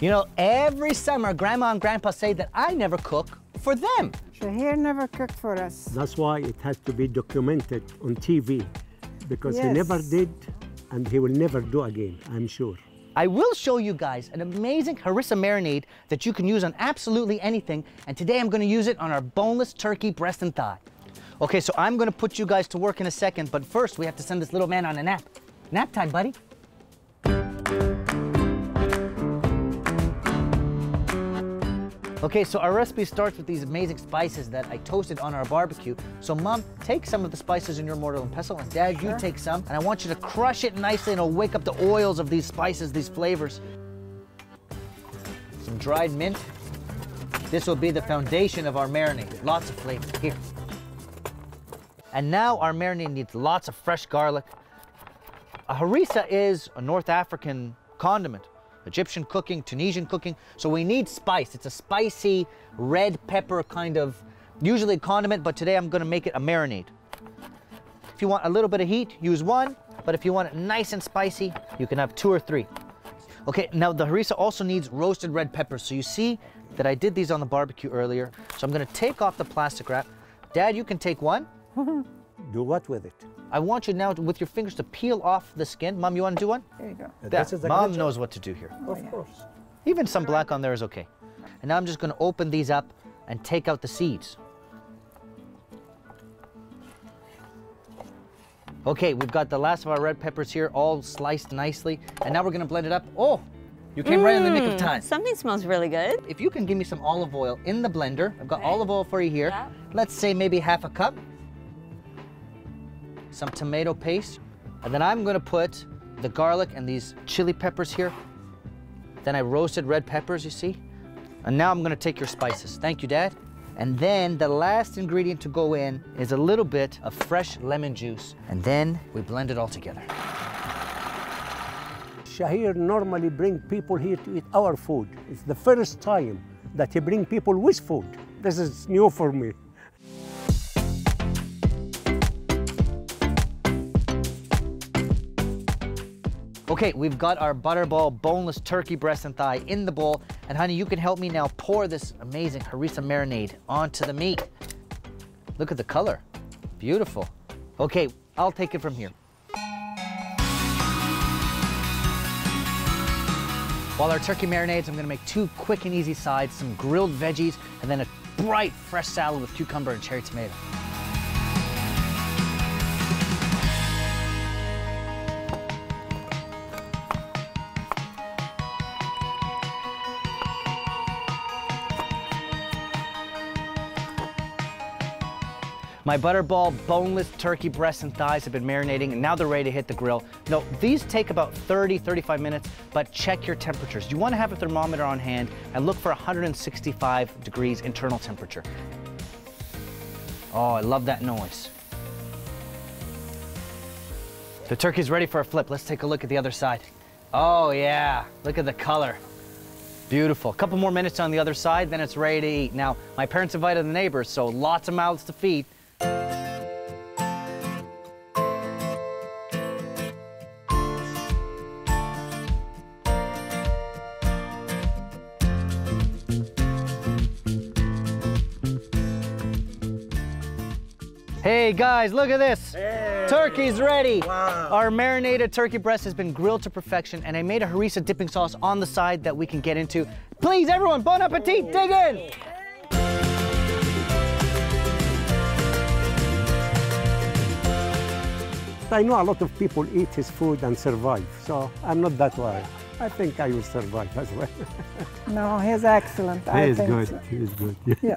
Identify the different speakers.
Speaker 1: You know, every summer, Grandma and Grandpa say that I never cook for them.
Speaker 2: Shahir never cooked for us.
Speaker 3: That's why it has to be documented on TV, because he
Speaker 2: Yes.
Speaker 3: never did, and he will never do again, I'm sure.
Speaker 1: I will show you guys an amazing harissa marinade that you can use on absolutely anything, and today I'm gonna use it on our boneless turkey breast and thigh. Okay, so I'm gonna put you guys to work in a second, but first we have to send this little man on a nap. Nap time, buddy. Okay, so our recipe starts with these amazing spices that I toasted on our barbecue. So Mom, take some of the spices in your mortar and pestle, and Dad, you take some, and I want you to crush it nicely, and it'll wake up the oils of these spices, these flavors. Some dried mint. This will be the foundation of our marinade. Lots of flavor. Here. And now our marinade needs lots of fresh garlic. A harissa is a North African condiment. Egyptian cooking, Tunisian cooking, so we need spice. It's a spicy red pepper kind of, usually a condiment, but today I'm gonna make it a marinade. If you want a little bit of heat, use one, but if you want it nice and spicy, you can have 2 or 3. Okay, now the harissa also needs roasted red peppers, so you see that I did these on the barbecue earlier, so I'm gonna take off the plastic wrap. Dad, you can take one.
Speaker 3: Do what with it?
Speaker 1: I want you now, with your fingers, to peel off the skin. Mom, you want to do one?
Speaker 2: There you go.
Speaker 3: This
Speaker 1: Mom knows what to do here.
Speaker 3: Of course.
Speaker 1: Even some black on there is okay. And now I'm just going to open these up and take out the seeds. Okay, we've got the last of our red peppers here, all sliced nicely. And now we're going to blend it up. Oh, you came right in the nick of time.
Speaker 4: Something smells really good.
Speaker 1: If you can give me some olive oil in the blender, I've got olive oil for you here.
Speaker 4: Yeah.
Speaker 1: Let's say maybe ½ a cup. Some tomato paste, and then I'm gonna put the garlic and these chili peppers here. Then I roasted red peppers, you see? And now I'm gonna take your spices. Thank you, Dad. And then the last ingredient to go in is a little bit of fresh lemon juice. And then we blend it all together.
Speaker 3: Shahir normally bring people here to eat our food. It's the first time that he bring people with food. This is new for me.
Speaker 1: Okay, we've got our butterball boneless turkey breast and thigh in the bowl. And honey, you can help me now pour this amazing harissa marinade onto the meat. Look at the color. Beautiful. Okay, I'll take it from here. While our turkey marinades, I'm gonna make 2 quick and easy sides, some grilled veggies, and then a bright fresh salad with cucumber and cherry tomato. My butterball boneless turkey breasts and thighs have been marinating, and now they're ready to hit the grill. Now, these take about 30-35 minutes, but check your temperatures. You want to have a thermometer on hand and look for 165 degrees internal temperature. Oh, I love that noise. The turkey's ready for a flip. Let's take a look at the other side. Oh yeah, look at the color. Beautiful. A couple more minutes on the other side, then it's ready to eat. Now, my parents invited the neighbors, so lots of mouths to feed. Hey guys, look at this.
Speaker 3: Hey.
Speaker 1: Turkey's ready.
Speaker 3: Wow.
Speaker 1: Our marinated turkey breast has been grilled to perfection, and I made a harissa dipping sauce on the side that we can get into. Please, everyone, bon appetit, dig in.
Speaker 3: I know a lot of people eat his food and survive, so I'm not that worried. I think I will survive as well.
Speaker 2: No, he's excellent.
Speaker 3: He is good. He is good.
Speaker 2: Yeah.